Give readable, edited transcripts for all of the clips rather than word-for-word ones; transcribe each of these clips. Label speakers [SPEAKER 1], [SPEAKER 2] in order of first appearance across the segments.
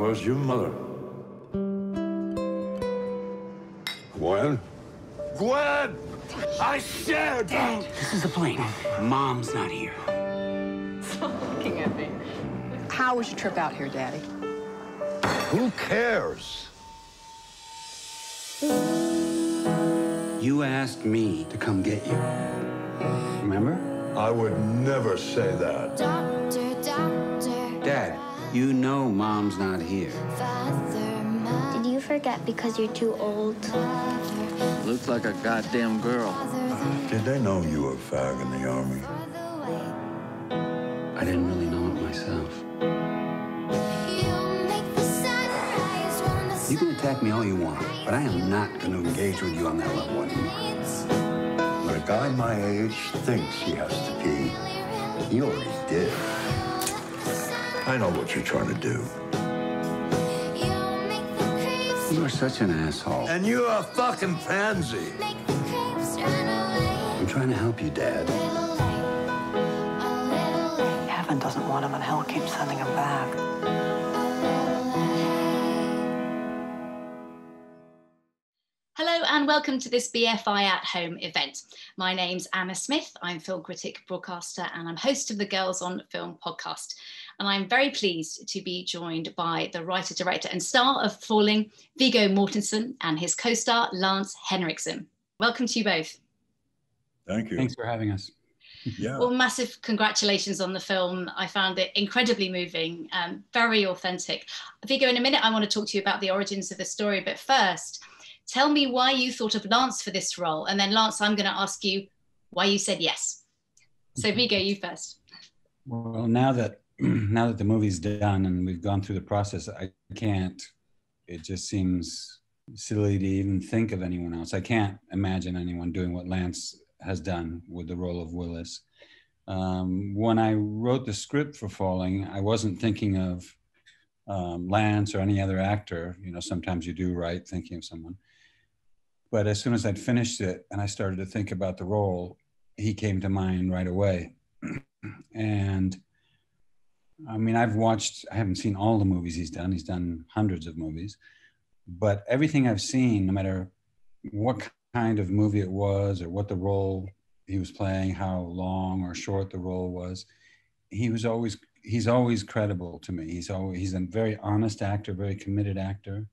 [SPEAKER 1] Where's your mother? Gwen? Gwen! I said!
[SPEAKER 2] Dad, this is the plane. Mom's not here.
[SPEAKER 3] Stop looking at me.
[SPEAKER 4] How was your trip out here, Daddy?
[SPEAKER 1] Who cares?
[SPEAKER 2] You asked me to come get you. Remember?
[SPEAKER 1] I would never say that.
[SPEAKER 2] Dad, you know Mom's not here.
[SPEAKER 5] Did you forget because you're too old?
[SPEAKER 6] Looks like a goddamn girl.
[SPEAKER 1] Did they know you were a fag in the army?
[SPEAKER 2] I didn't really know it myself. You can attack me all you want, but I am not going to engage with you on that level anymore.
[SPEAKER 1] When a guy my age thinks he has to pee, he already did. I know what you're trying to do.
[SPEAKER 2] You are such an asshole.
[SPEAKER 1] And you're a fucking pansy.
[SPEAKER 2] I'm trying to help you, Dad.
[SPEAKER 4] Heaven doesn't want him, and hell keeps sending him back.
[SPEAKER 7] Hello and welcome to this BFI at Home event. My name's Anna Smith. I'm film critic, broadcaster, and I'm host of the Girls on Film podcast. And I'm very pleased to be joined by the writer, director, and star of Falling, Viggo Mortensen, and his co-star, Lance Henriksen. Welcome to you both.
[SPEAKER 1] Thank you.
[SPEAKER 8] Thanks for having us.
[SPEAKER 1] Yeah.
[SPEAKER 7] Well, massive congratulations on the film. I found it incredibly moving, very authentic. Viggo, in a minute, I want to talk to you about the origins of the story. But first, tell me why you thought of Lance for this role. And then, Lance, I'm going to ask you why you said yes. So, Viggo, you first.
[SPEAKER 8] Well, now that the movie's done and we've gone through the process, I can't. It just seems silly to even think of anyone else. I can't imagine anyone doing what Lance has done with the role of Willis. When I wrote the script for Falling, I wasn't thinking of Lance or any other actor. You know, sometimes you do write thinking of someone. But as soon as I'd finished it and I started to think about the role, he came to mind right away. And I mean, I haven't seen all the movies he's done. He's done hundreds of movies. But everything I've seen, no matter what kind of movie it was or what the role he was playing, how long or short the role was, he's always credible to me. He's a very honest actor, very committed actor,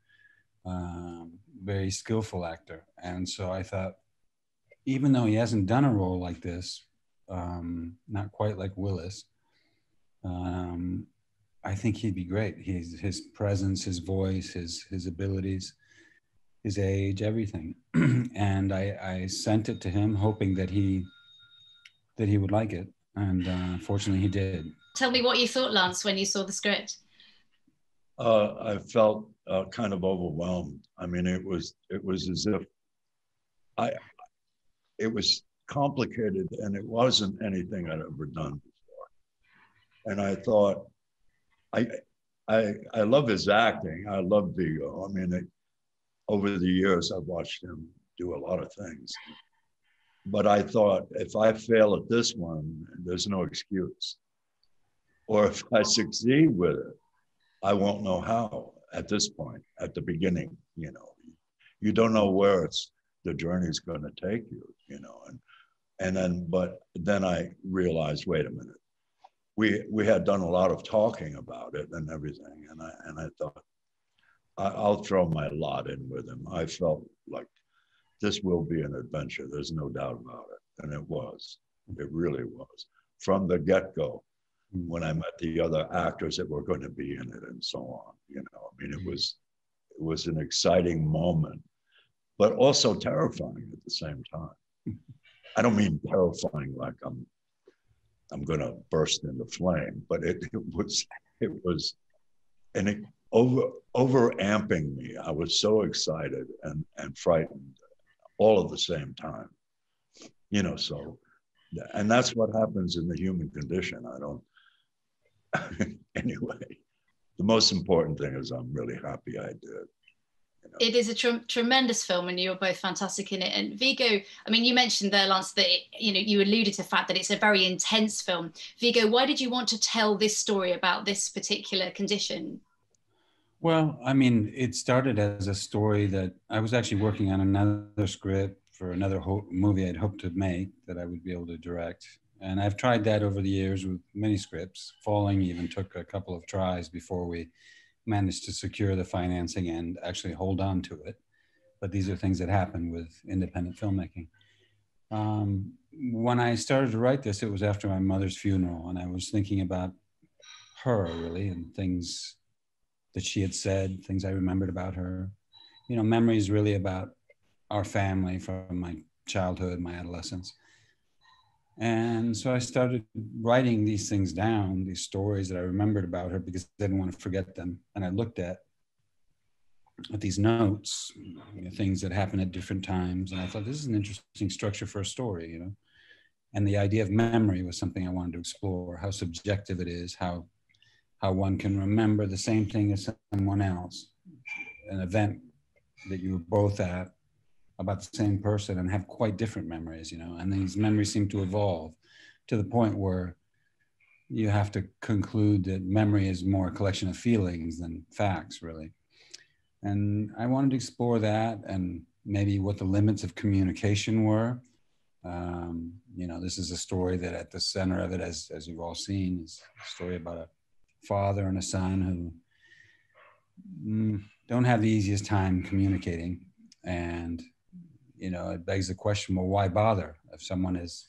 [SPEAKER 8] very skillful actor. And so I thought, even though he hasn't done a role like this, not quite like Willis, I think he'd be great. His presence, his voice, his abilities, his age, everything. And I sent it to him hoping that he would like it. And fortunately he did. Tell
[SPEAKER 7] me what you thought, Lance, when you saw the script.
[SPEAKER 1] I felt kind of overwhelmed. I mean, it was as if it was complicated and it wasn't anything I'd ever done before. And I thought, I love his acting. I love Viggo. I mean, over the years, I've watched him do a lot of things. But I thought, if I fail at this one, there's no excuse. Or if I succeed with it, I won't know how at this point, at the beginning, you know. You don't know where the journey's going to take you, you know. But then I realized, wait a minute. We had done a lot of talking about it and everything. And I thought, I'll throw my lot in with him. I felt like this will be an adventure. There's no doubt about it. And it was. It really was. From the get-go, when I met the other actors that were going to be in it and so on, you know, I mean, it was an exciting moment, but also terrifying at the same time. I don't mean terrifying like I'm going to burst into flame, but it was, and it over amping me. I was so excited and frightened all at the same time, you know, so, and that's what happens in the human condition. Anyway, the most important thing is I'm really happy I did. You know?
[SPEAKER 7] It is a tremendous film, and you're both fantastic in it. And Viggo, I mean, you mentioned there, Lance, that you alluded to the fact that it's a very intense film. Viggo, why did you want to tell this story about this particular condition?
[SPEAKER 8] Well, I mean, it started as a story that I was actually working on another script for another movie I'd hoped to make that I would be able to direct. And I've tried that over the years with many scripts. Falling even took a couple of tries before we managed to secure the financing and actually hold on to it. But these are things that happen with independent filmmaking. When I started to write this, it was after my mother's funeral, and I was thinking about her really, and things that she had said, things I remembered about her. You know, memories really about our family from my childhood, my adolescence. And so I started writing these things down, these stories that I remembered about her, because I didn't want to forget them. And I looked at these notes, you know, things that happened at different times. And I thought, this is an interesting structure for a story, you know. And the idea of memory was something I wanted to explore, how subjective it is, how one can remember the same thing as someone else, an event that you were both at about the same person, and have quite different memories, you know, and these memories seem to evolve to the point where you have to conclude that memory is more a collection of feelings than facts, really. And I wanted to explore that and maybe what the limits of communication were. You know, this is a story that at the center of it, as you've all seen, is a story about a father and a son who don't have the easiest time communicating. And, you know, it begs the question, well, why bother if someone is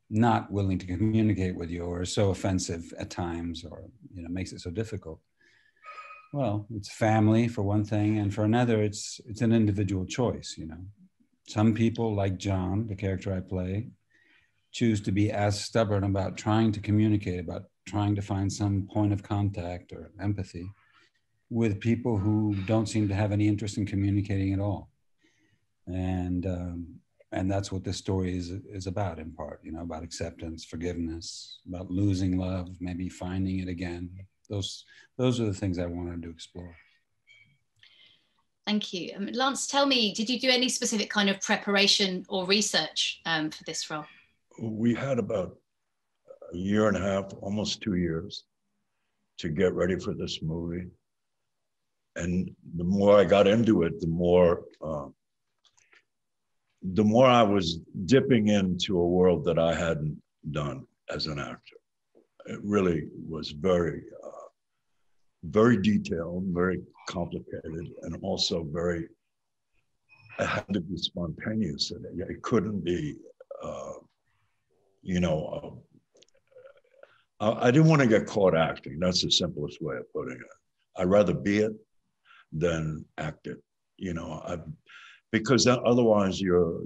[SPEAKER 8] not willing to communicate with you, or is so offensive at times, or, you know, makes it so difficult? Well, it's family for one thing, and for another, it's an individual choice, you know. Some people, like John, the character I play, choose to be as stubborn about trying to communicate, about trying to find some point of contact or empathy with people who don't seem to have any interest in communicating at all. And that's what this story is about, in part, you know, about acceptance, forgiveness, about losing love, maybe finding it again. Those are the things I wanted to explore.
[SPEAKER 7] Thank you. Lance, tell me, did you do any specific kind of preparation or research for this role?
[SPEAKER 1] We had about a year and a half, almost 2 years, to get ready for this movie. And the more I got into it, the more I was dipping into a world that I hadn't done as an actor. It really was very, very detailed, very complicated, and also very, it had to be spontaneous. It couldn't be, you know, I didn't want to get caught acting. That's the simplest way of putting it. I'd rather be it than act it, you know, because otherwise you're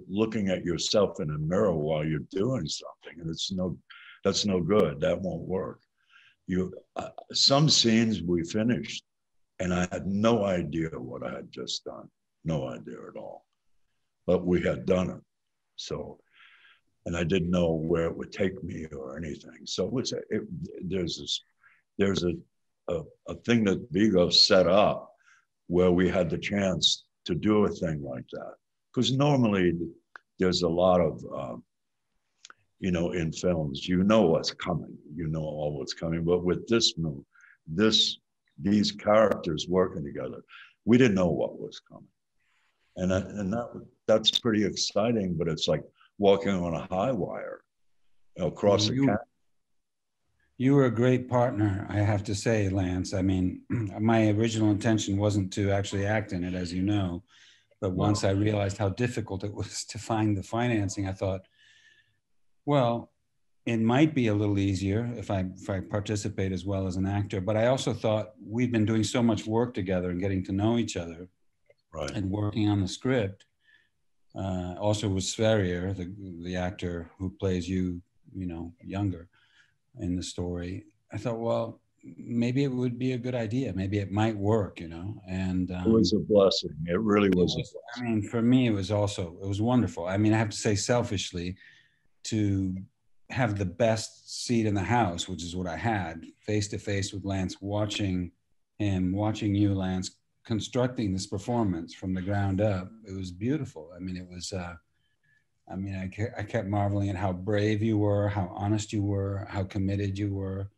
[SPEAKER 1] looking at yourself in a mirror while you're doing something, and that's no good. That won't work. Some scenes we finished, and I had no idea what I had just done, no idea at all, but we had done it. So, and I didn't know where it would take me or anything. So there's a thing that Viggo set up where we had the chance to do a thing like that. Because normally there's a lot of, you know, in films, you know what's coming, you know all what's coming. But with this movie, these characters working together, we didn't know what was coming. And that's pretty exciting, but it's like walking on a high wire, you know, across the cat.
[SPEAKER 8] You were a great partner, I have to say, Lance. I mean, my original intention wasn't to actually act in it, as you know, but once I realized how difficult it was to find the financing, I thought, well, it might be a little easier if I participate as well as an actor. But I also thought we've been doing so much work together and getting to know each other, right, and working on the script. Also with Sverrir, the actor who plays you, you know, younger in the story, I thought, well, maybe it would be a good idea. Maybe it might work, you know. And
[SPEAKER 1] it was a blessing. It really was.
[SPEAKER 8] I mean, for me, it was wonderful. I mean, I have to say selfishly, to have the best seat in the house, which is what I had, face to face with Lance, watching you, Lance, constructing this performance from the ground up. It was beautiful. I mean, it was, I kept marveling at how brave you were, how honest you were, how committed you were.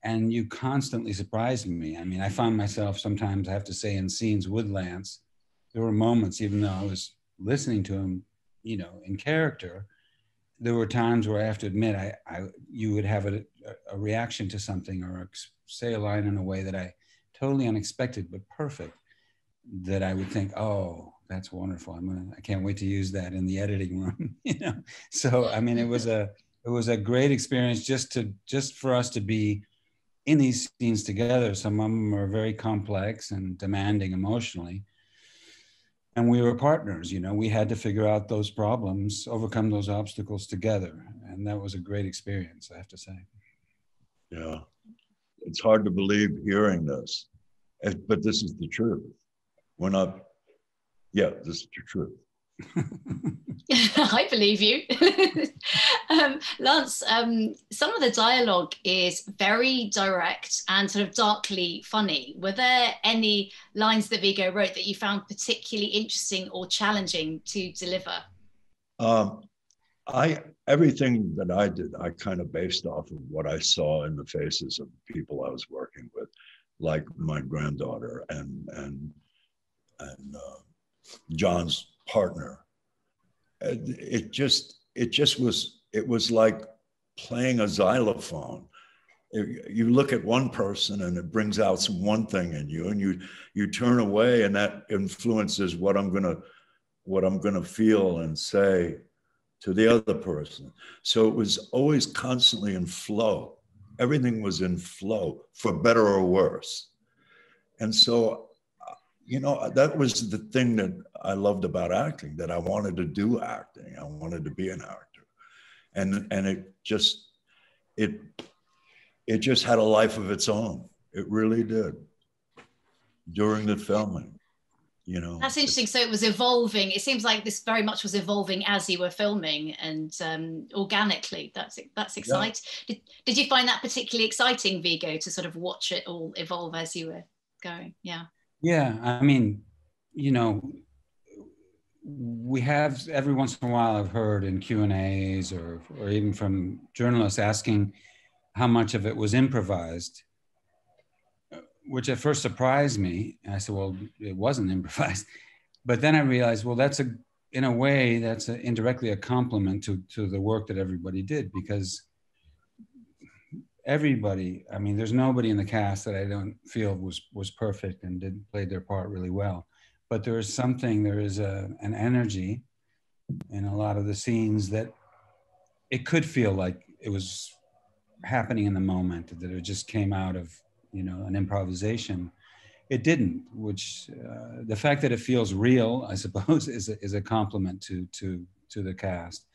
[SPEAKER 8] And you constantly surprised me. I mean, I found myself sometimes, I have to say, in scenes with Lance, there were moments, even though I was listening to him, you know, in character, there were times where I have to admit, you would have a reaction to something or say a line in a way that I totally unexpected, but perfect, that I would think, oh, that's wonderful. I can't wait to use that in the editing room, you know? So, I mean, it was a great experience just for us to be in these scenes together. Some of them are very complex and demanding emotionally. And we were partners, you know, we had to figure out those problems, overcome those obstacles together. And that was a great experience, I have to say.
[SPEAKER 1] Yeah, it's hard to believe hearing this, but this is the truth. We're not, yeah, this is the truth.
[SPEAKER 7] I believe you. Lance, some of the dialogue is very direct and sort of darkly funny. Were there any lines that Viggo wrote that you found particularly interesting or challenging to deliver?
[SPEAKER 1] Everything that I did, I kind of based off of what I saw in the faces of the people I was working with, like my granddaughter and John's partner. It was like playing a xylophone. You look at one person and it brings out one thing in you, and you turn away, and that influences what I'm gonna feel and say to the other person. So it was always constantly in flow. Everything was in flow, for better or worse. And so, you know, that was the thing that I loved about acting, that I wanted to do acting. I wanted to be an actor. And it just had a life of its own. It really did during the filming. You know,
[SPEAKER 7] that's interesting. So it was evolving. It seems like this very much was evolving as you were filming, and organically. That's exciting. Yeah. Did you find that particularly exciting, Viggo, to sort of watch it all evolve as you were going? Yeah.
[SPEAKER 8] Yeah, I mean, you know, we have every once in a while I've heard in Q&As or even from journalists asking how much of it was improvised, which at first surprised me. And I said, well, it wasn't improvised. But then I realized, well, in a way, that's indirectly a compliment to the work that everybody did, because everybody, I mean, there's nobody in the cast that I don't feel was perfect and played their part really well. But there is an energy in a lot of the scenes that it could feel like it was happening in the moment, that it just came out of, you know, an improvisation. It didn't, which the fact that it feels real, I suppose, is a compliment to the cast.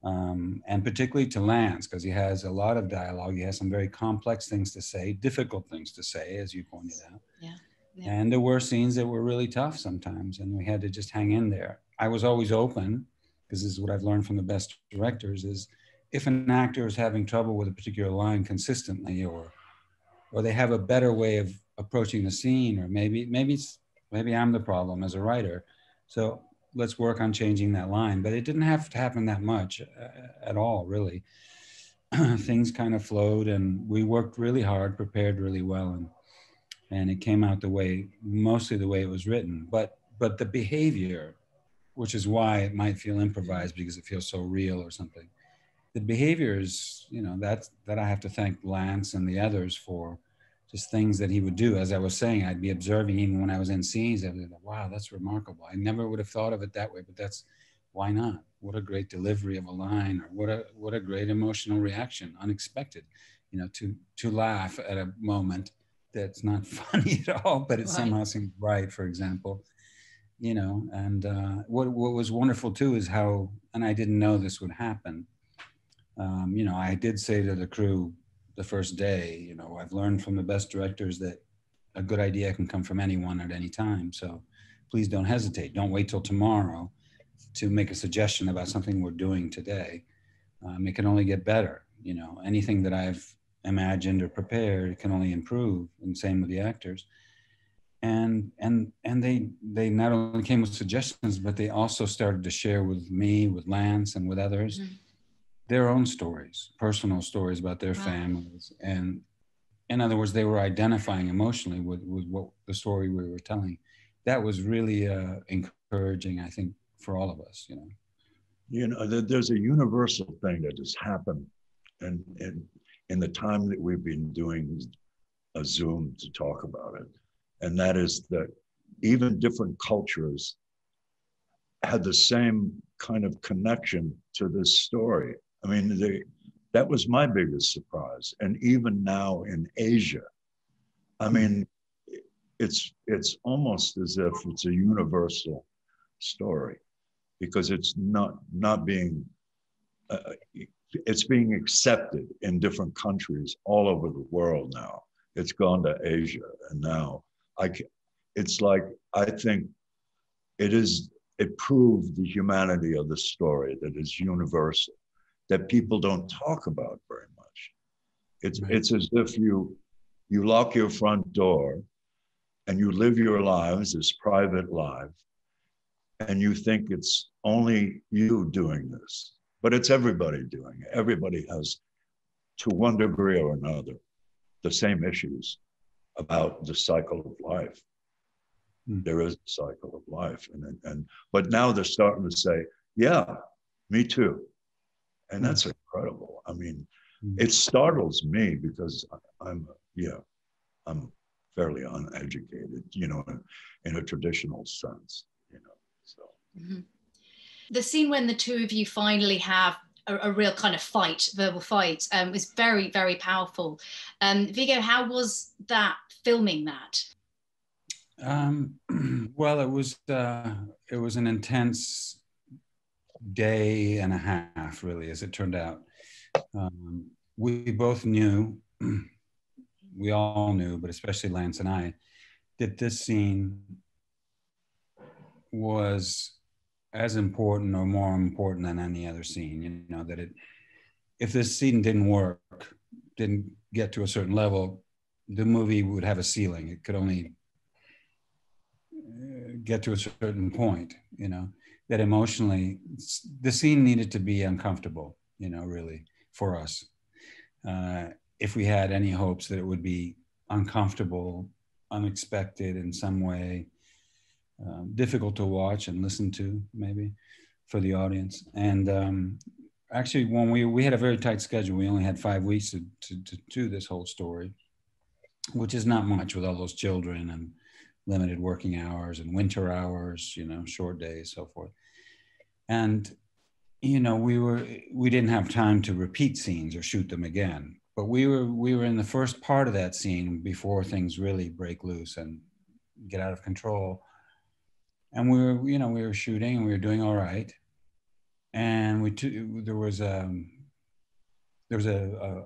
[SPEAKER 8] And particularly to Lance, because he has a lot of dialogue. He has some very complex things to say, difficult things to say, as you pointed out.
[SPEAKER 7] Yeah.
[SPEAKER 8] And there were scenes that were really tough sometimes, and we had to just hang in there. I was always open, because this is what I've learned from the best directors, is if an actor is having trouble with a particular line consistently, or they have a better way of approaching the scene, or maybe I'm the problem as a writer. So let's work on changing that line. But it didn't have to happen that much at all, really. Things kind of flowed, and we worked really hard, prepared really well, and it came out mostly the way it was written. But the behavior, which is why it might feel improvised, because it feels so real or something. The behavior is, you know, that I have to thank Lance and the others for, just things that he would do. As I was saying, I'd be observing even when I was in scenes. I'd be like, wow, that's remarkable. I never would have thought of it that way, but why not? What a great delivery of a line, or what a great emotional reaction, unexpected, you know, to laugh at a moment that's not funny at all, but it somehow seems right, for example, you know. And what was wonderful too is how, and I didn't know this would happen, you know, I did say to the crew the first day, you know, I've learned from the best directors that a good idea can come from anyone at any time. So please don't hesitate. Don't wait till tomorrow to make a suggestion about something we're doing today. It can only get better. You know, anything that I've imagined or prepared can only improve, and same with the actors. And they not only came with suggestions, but they also started to share with me, with Lance, and with others, their own stories, personal stories about their families. And in other words, they were identifying emotionally with what the story we were telling. That was really encouraging, I think, for all of us, you know.
[SPEAKER 1] You know, there's a universal thing that has happened in the time that we've been doing a Zoom to talk about it. And that is that even different cultures had the same kind of connection to this story. I mean, that was my biggest surprise. And even now in Asia, I mean, it's almost as if it's a universal story, because it's not being, it's being accepted in different countries all over the world now. It's gone to Asia, and now it's like, I think it proved the humanity of the story, that is universal, that people don't talk about very much. It's as if you lock your front door and you live your lives as private lives, and you think it's only you doing this, but it's everybody doing it. Everybody has, to one degree or another, the same issues about the cycle of life. There is a cycle of life, but now they're starting to say, yeah, me too. And that's incredible. I mean, it startles me, because I'm fairly uneducated, you know, in a traditional sense, you know, so.
[SPEAKER 7] The scene when the two of you finally have a real kind of fight, verbal fight, was very, very powerful. Viggo, how was that, filming that?
[SPEAKER 8] Well, it was an intense day and a half, really, as it turned out. We both knew, we all knew, but especially Lance and I, that this scene was as important or more important than any other scene. You know, that if this scene didn't work, didn't get to a certain level, the movie would have a ceiling. It could only get to a certain point, you know, that emotionally the scene needed to be uncomfortable, you know, really, for us. If we had any hopes that it would be uncomfortable, unexpected in some way, difficult to watch and listen to, maybe, for the audience. And actually, when we had a very tight schedule, we only had 5 weeks to do this whole story, which is not much with all those children and limited working hours and winter hours, you know, short days, so forth. And, you know, we didn't have time to repeat scenes or shoot them again, but we were in the first part of that scene before things really break loose and get out of control. And we were shooting and we were doing all right. And there was a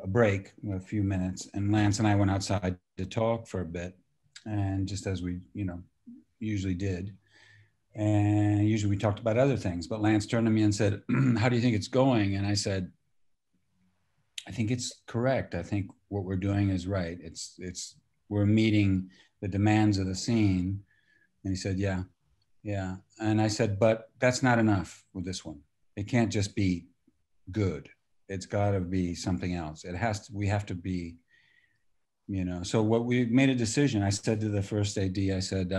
[SPEAKER 8] break, a few minutes, and Lance and I went outside to talk for a bit. And just as we, you know, usually did. And usually we talked about other things, but Lance turned to me and said, how do you think it's going? And I said, I think it's correct. I think what we're doing is right. We're meeting the demands of the scene. And he said, yeah. And I said, but that's not enough with this one. It can't just be good. It's gotta be something else. We have to be, you know. So what we made a decision, I said to the first AD, I said,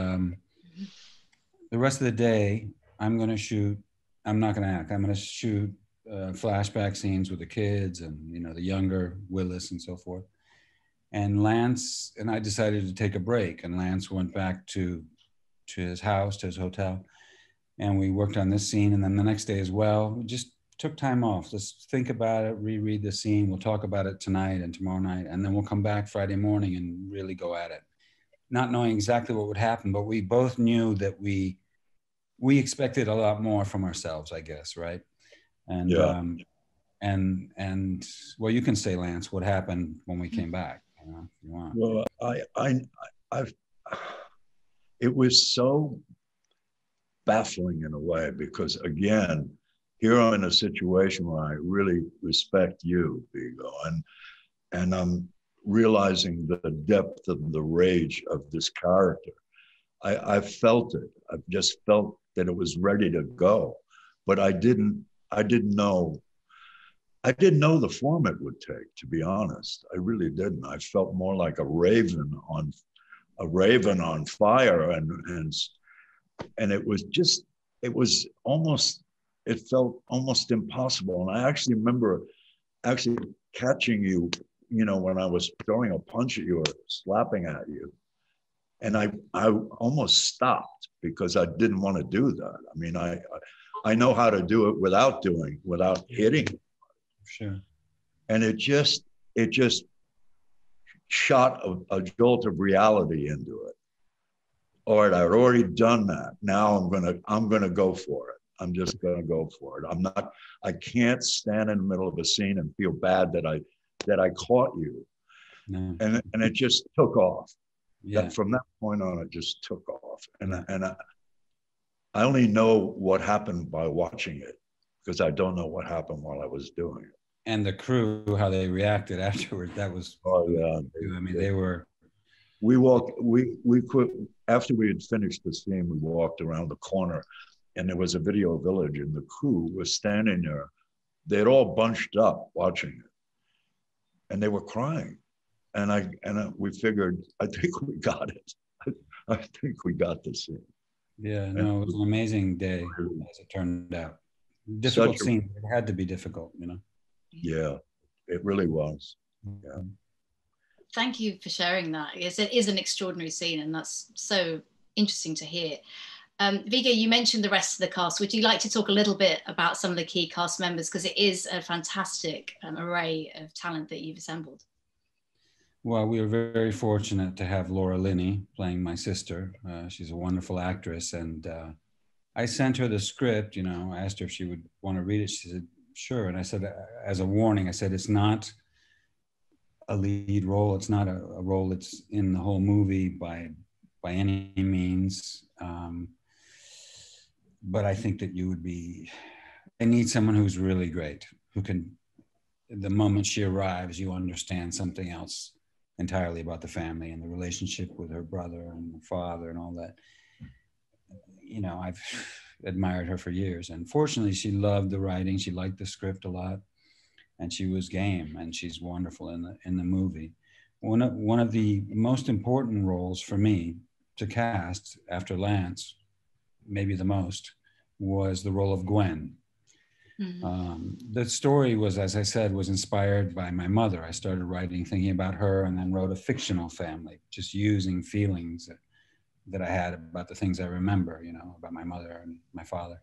[SPEAKER 8] the rest of the day, I'm not gonna act. I'm gonna shoot flashback scenes with the kids and, you know, the younger Willis and so forth. And Lance and I decided to take a break, and Lance went back to his house, to his hotel, and we worked on this scene. And then the next day as well, we just took time off. Let's think about it, reread the scene. We'll talk about it tonight and tomorrow night, and then we'll come back Friday morning and really go at it. Not knowing exactly what would happen, but we both knew that we expected a lot more from ourselves, I guess, right? And
[SPEAKER 1] yeah.
[SPEAKER 8] And well, you can say, Lance, what happened when we came back, you know, if you want.
[SPEAKER 1] Well, it was so baffling in a way, because again, here I'm in a situation where I really respect you, Viggo, and I'm realizing the depth of the rage of this character. I felt it. I just felt that it was ready to go, but I didn't know. I didn't know the form it would take, to be honest. I really didn't. I felt more like a raven on fire, and it was just, it felt almost impossible. And I actually remember catching you, when I was throwing a punch at you or slapping at you. And I almost stopped because I didn't want to do that. I mean, I know how to do it without hitting.
[SPEAKER 8] Sure.
[SPEAKER 1] And it just shot a jolt of reality into it. All right, I'd already done that. Now I'm gonna go for it. I'm just gonna go for it. I can't stand in the middle of a scene and feel bad that I caught you.
[SPEAKER 8] No.
[SPEAKER 1] And it just took off.
[SPEAKER 8] Yeah.
[SPEAKER 1] From that point on, it just took off. And I only know what happened by watching it, because I don't know what happened while I was doing it.
[SPEAKER 8] And the crew, how they reacted afterward, that was,
[SPEAKER 1] oh yeah,
[SPEAKER 8] I mean, they were.
[SPEAKER 1] We quit after we had finished the scene. We walked around the corner, and there was a video village, and the crew was standing there. They'd all bunched up watching it, and they were crying. And we figured, I think we got it. I think we got the scene.
[SPEAKER 8] Yeah, no, it was an amazing day as it turned out. Difficult scene. It had to be difficult,
[SPEAKER 1] Yeah, it really was. Yeah.
[SPEAKER 7] Thank you for sharing that. It is an extraordinary scene, and that's so interesting to hear. Viggo, you mentioned the rest of the cast. Would you like to talk a little bit about some of the key cast members? Because it is a fantastic array of talent that you've assembled.
[SPEAKER 8] Well, we were very fortunate to have Laura Linney playing my sister. She's a wonderful actress. And I sent her the script, I asked her if she would want to read it. She said, sure. And I said, as a warning, I said, it's not a lead role. It's not a role that's in the whole movie by any means. But I think that I need someone who's really great, who can, the moment she arrives, you understand something else entirely about the family and the relationship with her brother and her father and all that. I've admired her for years, and fortunately she loved the writing. She liked the script a lot, and she was game, and she's wonderful in the movie. One of the most important roles for me to cast after Lance, maybe the most, was the role of Gwen. Mm-hmm. The story was, as I said, was inspired by my mother. I started writing thinking about her, and then wrote a fictional family, just using feelings that I had about the things I remember, about my mother and my father.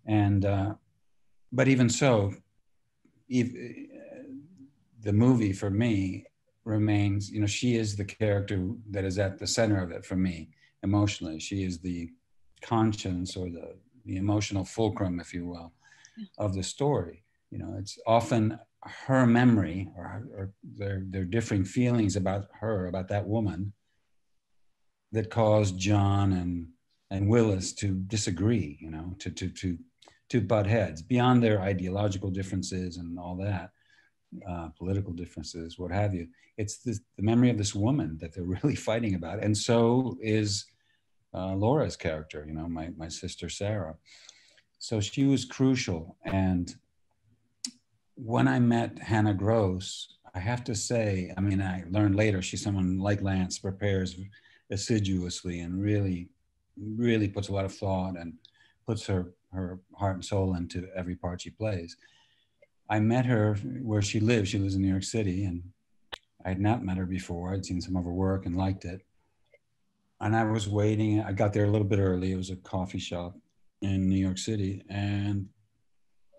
[SPEAKER 8] And, but even so, the movie for me remains, she is the character that is at the center of it for me emotionally. She is the conscience, or the emotional fulcrum, if you will, of the story. It's often her memory or their differing feelings about her, about that woman, that caused John and Willis to disagree, to butt heads beyond their ideological differences and all that, political differences, what have you. It's the memory of this woman that they're really fighting about. And so is Laura's character, my sister Sarah. So she was crucial. And when I met Hannah Gross, I have to say, I learned later she's someone like Lance, prepares assiduously and really, really puts a lot of thought and puts her heart and soul into every part she plays. I met her where she lives. She lives in New York City, and I had not met her before. I'd seen some of her work and liked it. And I was waiting. I got there a little bit early. It was a coffee shop in New York City. And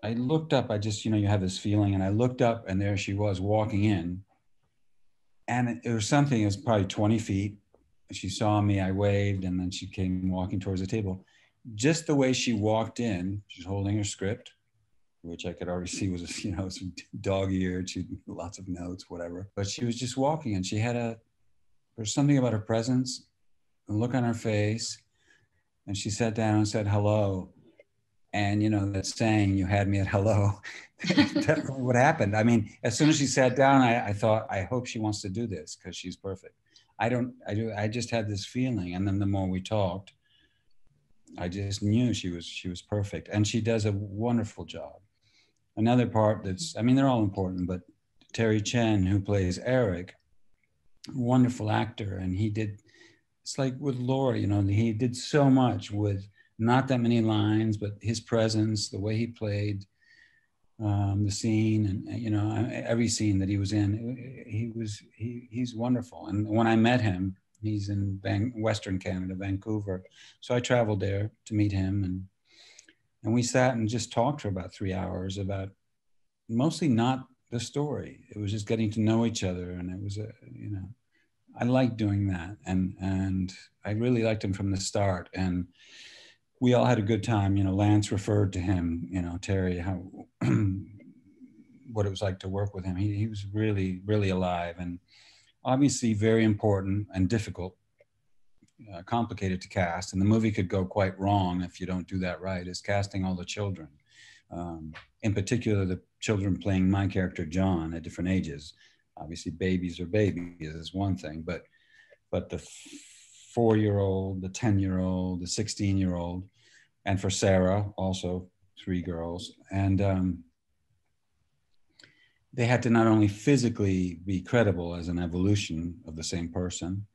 [SPEAKER 8] I looked up, you have this feeling, and I looked up, and there she was walking in. And it was something, it was probably 20 feet. She saw me, I waved, and then she came walking towards the table. Just the way she walked in, she's holding her script, which I could already see was, some dog-eared, she had lots of notes, whatever. But she was just walking, and there's something about her presence, a look on her face, and she sat down and said hello. And that saying, you had me at hello, definitely what happened. As soon as she sat down, I thought, I hope she wants to do this, because she's perfect. I just had this feeling. And then the more we talked, I just knew she was perfect. And she does a wonderful job. another part that's, I mean, they're all important, but Terry Chen, who plays Eric, wonderful actor. And he did, it's like with Laura, you know, he did so much with not that many lines, but his presence, the way he played the scene, and you know, every scene that he was in, he's wonderful. And when I met him, he's in Western Canada, Vancouver. So I traveled there to meet him, and we sat and just talked for about 3 hours about mostly not the story. It was just getting to know each other, and it was you know, I liked doing that, and I really liked him from the start, and we all had a good time. You know, Lance referred to him, you know, Terry, how what it was like to work with him. He was really, really alive, and obviously very important and difficult, complicated to cast. And the movie could go quite wrong if you don't do that right, is casting all the children. In particular, the children playing my character, John, at different ages. Obviously, babies are babies is one thing, but the 4-year-old, the 10-year-old, the 16-year-old, and for Sarah, also 3 girls. And they had to not only physically be credible as an evolution of the same person,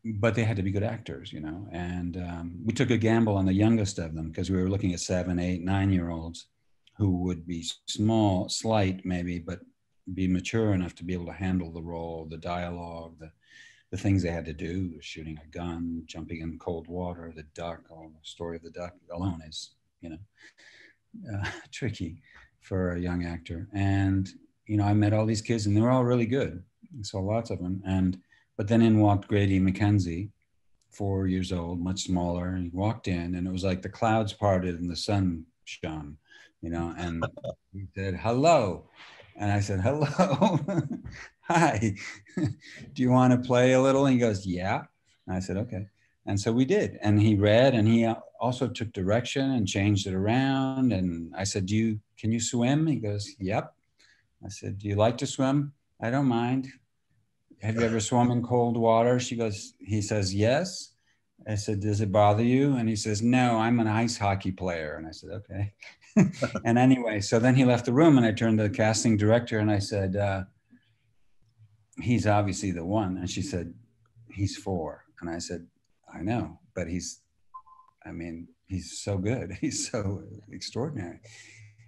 [SPEAKER 8] but they had to be good actors, you know. And we took a gamble on the youngest of them because we were looking at 7, 8, 9-year-olds who would be small, slight maybe, but be mature enough to be able to handle the role, the dialogue, the things they had to do, shooting a gun, jumping in cold water, the duck. Oh, the story of the duck alone is, you know, tricky for a young actor. And, you know, I met all these kids and they were all really good. So lots of them. But then in walked Grady McKenzie, 4 years old, much smaller. And he walked in and it was like the clouds parted and the sun shone, you know, and he said, hello. And I said, hello, hi, do you want to play a little? And he goes, yeah. And I said, okay. And so we did. And he read, and he also took direction and changed it around. And I said, can you swim? He goes, yep. I said, do you like to swim? I don't mind. Have you ever swum in cold water? He says, yes. I said, does it bother you? And he says, no, I'm an ice hockey player. And I said, okay. And anyway, so then he left the room and I turned to the casting director and I said, he's obviously the one. And she said, he's 4. And I said, I know, but he's so good. He's so extraordinary.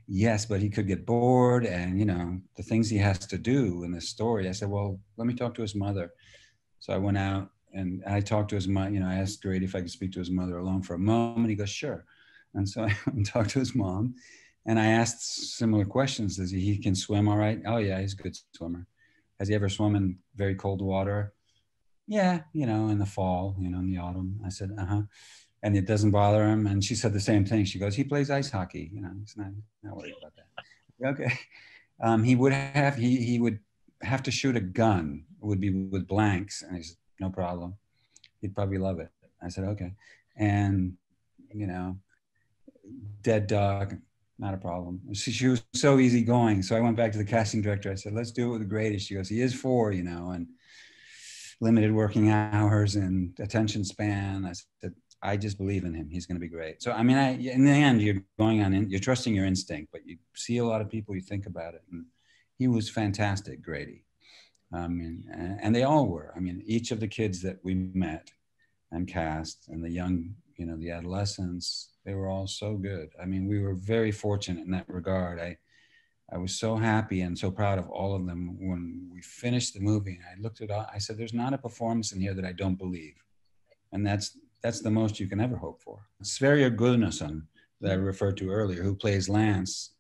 [SPEAKER 8] Yes, but he could get bored and, you know, the things he has to do in this story. I said, well, let me talk to his mother. So I went out and I talked to his mother. You know, I asked Grady if I could speak to his mother alone for a moment. He goes, sure. And so I went and talked to his mom and I asked similar questions. Does he can swim all right? Oh yeah, he's a good swimmer. Has he ever swum in very cold water? Yeah, you know, in the fall, you know, in the autumn. I said, uh-huh. And it doesn't bother him. And she said the same thing. She goes, he plays ice hockey. You know, he's not worried about that. Okay. He would have to shoot a gun. It would be with blanks. And I said, no problem. He'd probably love it. I said, okay. And, you know, dead dog, not a problem. She was so easygoing. So I went back to the casting director. I said, let's do it with the greatest. She goes, he is 4, you know, and limited working hours and attention span. I said, I just believe in him. He's going to be great. So, I mean, in the end, you're trusting your instinct, but you see a lot of people, you think about it. And he was fantastic, Grady. And they all were. I mean, each of the kids that we met and cast and the young, you know, the adolescents, they were all so good. I mean, we were very fortunate in that regard. I was so happy and so proud of all of them when we finished the movie. I looked at all, I said, there's not a performance in here that I don't believe. And that's the most you can ever hope for. Sverrir Gunnarsson, that I referred to earlier, who plays Lance,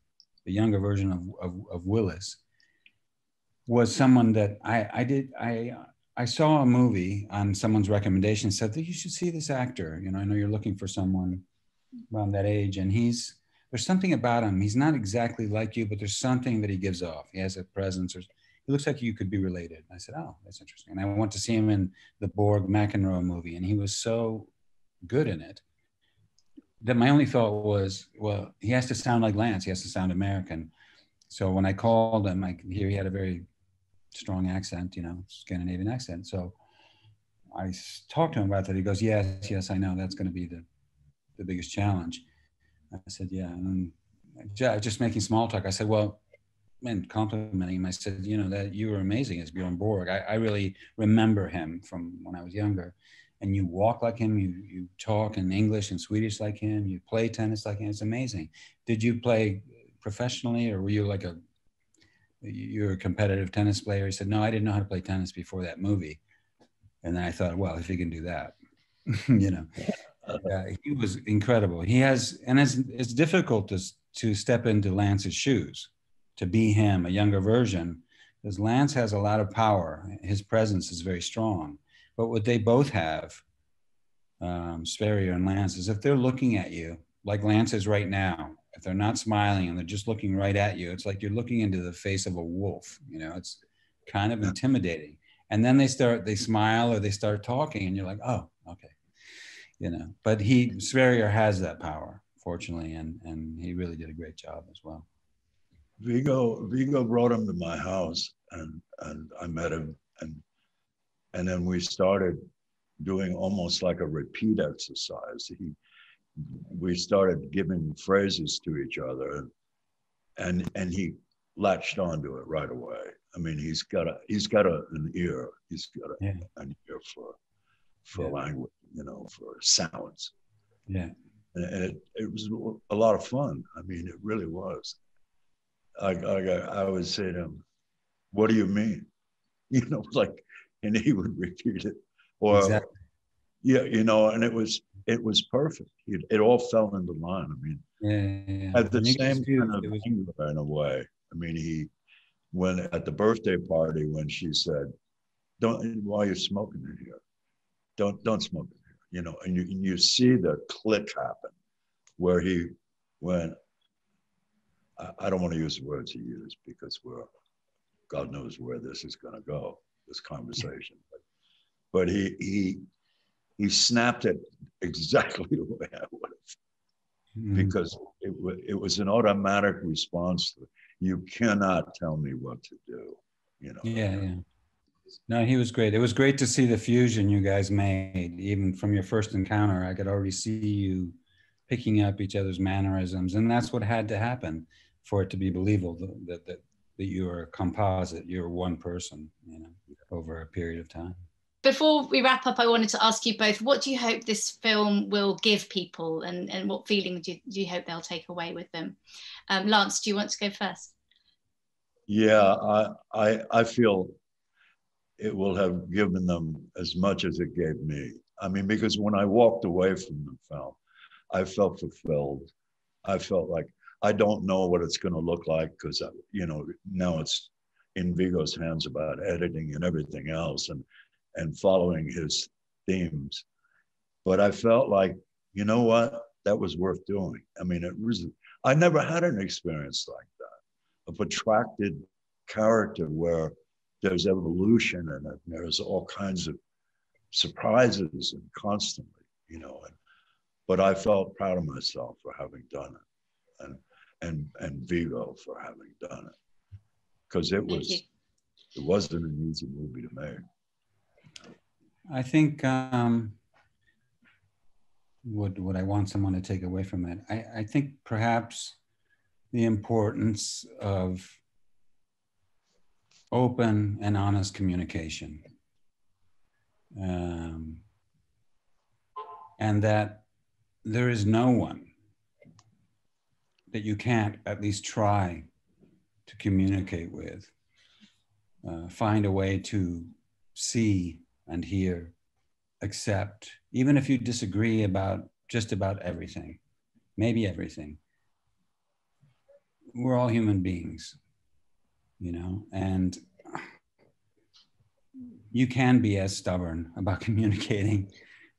[SPEAKER 8] the younger version of Willis, was someone that I saw a movie on someone's recommendation, said that you should see this actor. You know, I know you're looking for someone around that age, and there's something about him. He's not exactly like you, but there's something that he gives off. He has a presence, or he looks like you could be related. I said, oh, that's interesting. And I went to see him in the Borg McEnroe movie, and he was so good in it that my only thought was, well, he has to sound like Lance. He has to sound American. So when I called him, I could hear he had a very strong accent, you know, Scandinavian accent. So I talked to him about that. He goes, yes, I know. That's going to be the biggest challenge. I said, yeah. And just making small talk. I said, well, and complimenting him, I said, you know, that you were amazing as Bjorn Borg. I really remember him from when I was younger. And you walk like him, you talk in English and Swedish like him, you play tennis like him. It's amazing. Did you play professionally, or were you like you're a competitive tennis player? He said, no, I didn't know how to play tennis before that movie. And then I thought, well, if he can do that, you know, he was incredible. He has, and it's difficult to step into Lance's shoes, to be him, a younger version, because Lance has a lot of power. His presence is very strong. But what they both have, Sverrir and Lance, is if they're looking at you, like Lance is right now, if they're not smiling and they're just looking right at you, it's like you're looking into the face of a wolf. You know, it's kind of intimidating. And then they smile or they start talking and you're like, oh, okay. You know, but Sverrir has that power, fortunately, and he really did a great job as well.
[SPEAKER 1] Viggo brought him to my house and I met him and then we started doing almost like a repeat exercise. We started giving phrases to each other and he latched onto it right away. I mean, he's got an ear. He's got an ear for language, you know, for sounds.
[SPEAKER 8] Yeah.
[SPEAKER 1] And it was a lot of fun. I mean, it really was. I would say to him, what do you mean? You know, like, and he would repeat it. Or, exactly. Yeah, you know, and it was perfect. It all fell into line. I mean, at the same kind of anger in a way. I mean, when at the birthday party, when she said, why are you smoking in here? Don't smoke in here, you know, and you see the click happen where he went, I don't want to use the words he used because God knows where this is going to go, this conversation. But he snapped it exactly the way I would have, because it was an automatic response to, you cannot tell me what to do, you know.
[SPEAKER 8] Yeah. No, he was great. It was great to see the fusion you guys made. Even from your first encounter, I could already see you picking up each other's mannerisms, and that's what had to happen for it to be believable that you are a composite, you're one person, you know, over a period of time.
[SPEAKER 7] Before we wrap up, I wanted to ask you both, what do you hope this film will give people, and what feeling do you hope they'll take away with them? Lance, do you want to go first?
[SPEAKER 1] Yeah, I feel it will have given them as much as it gave me. I mean, because when I walked away from the film, I felt fulfilled. I felt like I don't know what it's going to look like because, you know, now it's in Viggo's hands about editing and everything else and following his themes. But I felt like, you know what, that was worth doing. I mean, I never had an experience like that, a protracted character where there's evolution and there's all kinds of surprises and constantly, you know. But I felt proud of myself for having done it, and Viggo for having done it, because it wasn't an easy movie to make.
[SPEAKER 8] I think what I want someone to take away from it, I think perhaps the importance of open and honest communication, and that there is no one that you can't at least try to communicate with. Find a way to see and hear, accept, even if you disagree about just about everything, maybe everything. We're all human beings, you know, and you can be as stubborn about communicating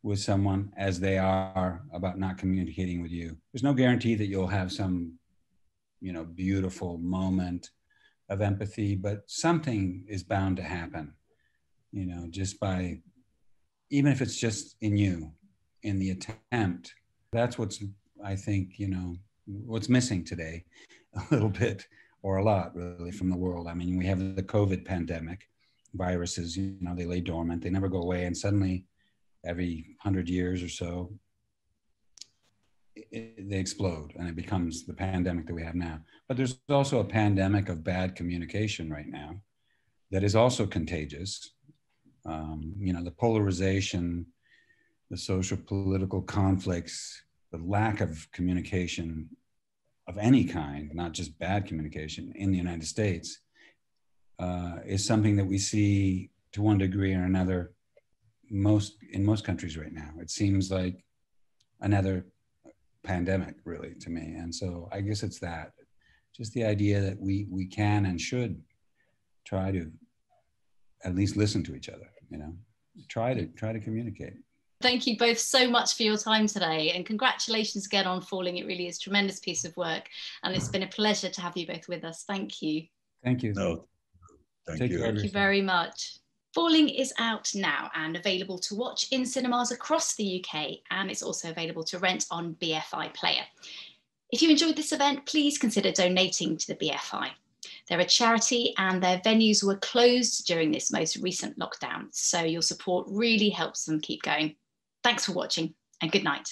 [SPEAKER 8] with someone as they are about not communicating with you. There's no guarantee that you'll have some, you know, beautiful moment of empathy, but something is bound to happen, you know, just by, even if it's just in you, in the attempt. That's what's, I think, you know, what's missing today a little bit, or a lot really, from the world. I mean, we have the COVID pandemic, viruses, you know, they lay dormant, they never go away. And suddenly every 100 years or so, they explode and it becomes the pandemic that we have now. But there's also a pandemic of bad communication right now that is also contagious. You know, the polarization, the social political conflicts, the lack of communication of any kind, not just bad communication in the United States, is something that we see to one degree or another in most countries right now. It seems like another pandemic, really, to me. And so I guess it's that, just the idea that we can and should try to at least listen to each other, you know, try to communicate.
[SPEAKER 7] Thank you both so much for your time today, and congratulations again on Falling. It really is a tremendous piece of work, and it's been a pleasure to have you both with us. Thank you.
[SPEAKER 8] Thank you.
[SPEAKER 1] No, thank you.
[SPEAKER 7] Thank you very much. Falling is out now and available to watch in cinemas across the UK, and it's also available to rent on BFI Player. If you enjoyed this event, please consider donating to the BFI. They're a charity and their venues were closed during this most recent lockdown, so your support really helps them keep going. Thanks for watching and good night.